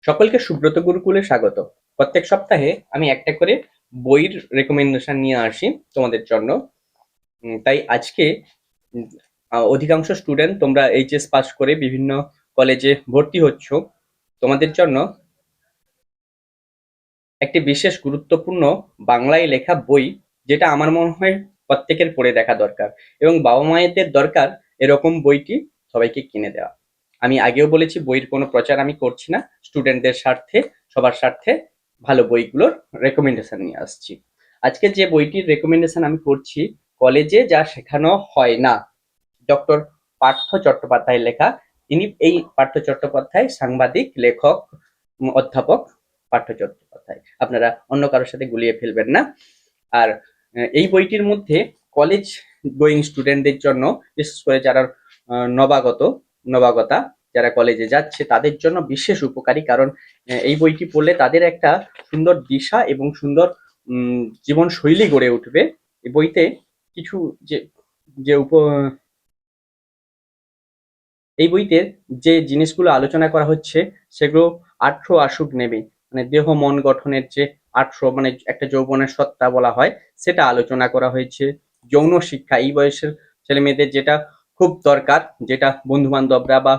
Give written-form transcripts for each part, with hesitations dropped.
সকলকে সুব্রত গুরুকুলে স্বাগত। প্রত্যেক সপ্তাহে আমি একটা করে বইয়ের রেকমেন্ডেশন নিয়ে আসি তোমাদের জন্য। তাই আজকে অধিকাংশ স্টুডেন্ট তোমরা এইচএস পাস করে বিভিন্ন কলেজে ভর্তি হচ্ছ। তোমাদের জন্য একটি বিশেষ গুরুত্বপূর্ণ বাংলায় লেখা বই, যেটা আমার মনে হয় প্রত্যেকের পড়ে দেখা দরকার, এবং বাবা মায়েদের দরকার এরকম বইটি সবাইকে কিনে দেওয়া। আমি আগেও বলেছি, বইয়ের কোনো প্রচার আমি করছি না, স্টুডেন্টদের স্বার্থে, সবার স্বার্থে ভালো বইগুলোর রেকমেন্ডেশন নিয়ে আসছি। আজকে যে বইটির রেকমেন্ডেশন আমি করছি, কলেজে যা শেখানো হয় না, ডক্টর পার্থ চট্টোপাধ্যায়ের লেখা। ইনি, এই পার্থ চট্টোপাধ্যায় সাংবাদিক, লেখক, অধ্যাপক পার্থ চট্টোপাধ্যায়। আপনারা অন্য কারোর সাথে গুলিয়ে ফেলবেন না। আর এই বইটির মধ্যে কলেজ গোয়িং স্টুডেন্টদের জন্য, বিশেষ করে যারা নবাগতা যারা কলেজে যাচ্ছে, তাদের জন্য বিশেষ উপকারী। কারণ এই বইটি পড়লে তাদের একটা সুন্দর দিশা এবং সুন্দর জীবন শৈলী গড়ে উঠবে। এই বইতে কিছু যে যে উপ এই বইতে যে জিনিসগুলো আলোচনা করা হচ্ছে, সেগুলো আঠ্র আসুক নেবে, মানে দেহ মন গঠনের যে আঠ্র, মানে একটা যৌবনের সত্তা বলা হয়, সেটা আলোচনা করা হয়েছে। যৌন শিক্ষা এই বয়সের ছেলে মেয়েদের যেটা খুব দরকার, যেটা বন্ধু বান্ধবরা বা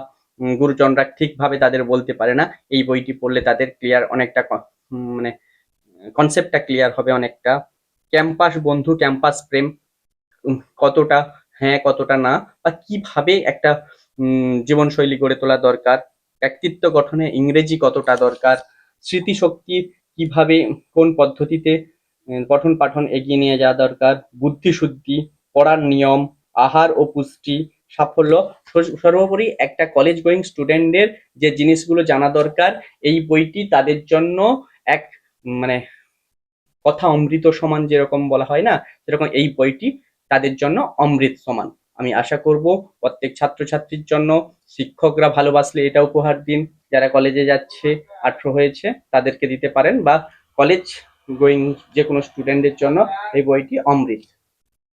গুরুজনরা ঠিকভাবে তাদের বলতে পারে না, এই বইটি পড়লে তাদের ক্লিয়ার অনেকটা, মানে কনসেপ্টটা ক্লিয়ার হবে অনেকটা। ক্যাম্পাস বন্ধু, ক্যাম্পাস প্রেম কতটা হ্যাঁ কতটা না, বা কিভাবে একটা জীবনশৈলী গড়ে তোলা দরকার, ব্যক্তিত্ব গঠনে ইংরেজি কতটা দরকার, স্মৃতিশক্তি কিভাবে, কোন পদ্ধতিতে পঠন পাঠন এগিয়ে নিয়ে যাওয়া দরকার, বুদ্ধিশুদ্ধি, পড়ার নিয়ম, আহার ও পুষ্টি, সাফল্য, সর্বোপরি একটা কলেজ গোয়িং স্টুডেন্টদের যে জিনিসগুলো জানা দরকার, এই বইটি তাদের জন্য এক, মানে কথা অমৃত সমান যেরকম বলা হয় না, সেরকম এই বইটি তাদের জন্য অমৃত সমান। আমি আশা করব প্রত্যেক ছাত্রছাত্রীর জন্য, শিক্ষকরা ভালোবাসলে এটা উপহার দিন, যারা কলেজে যাচ্ছে, 18 হয়েছে, তাদেরকে দিতে পারেন, বা কলেজ গোয়িং যে কোনো স্টুডেন্টদের জন্য এই বইটি অমৃত।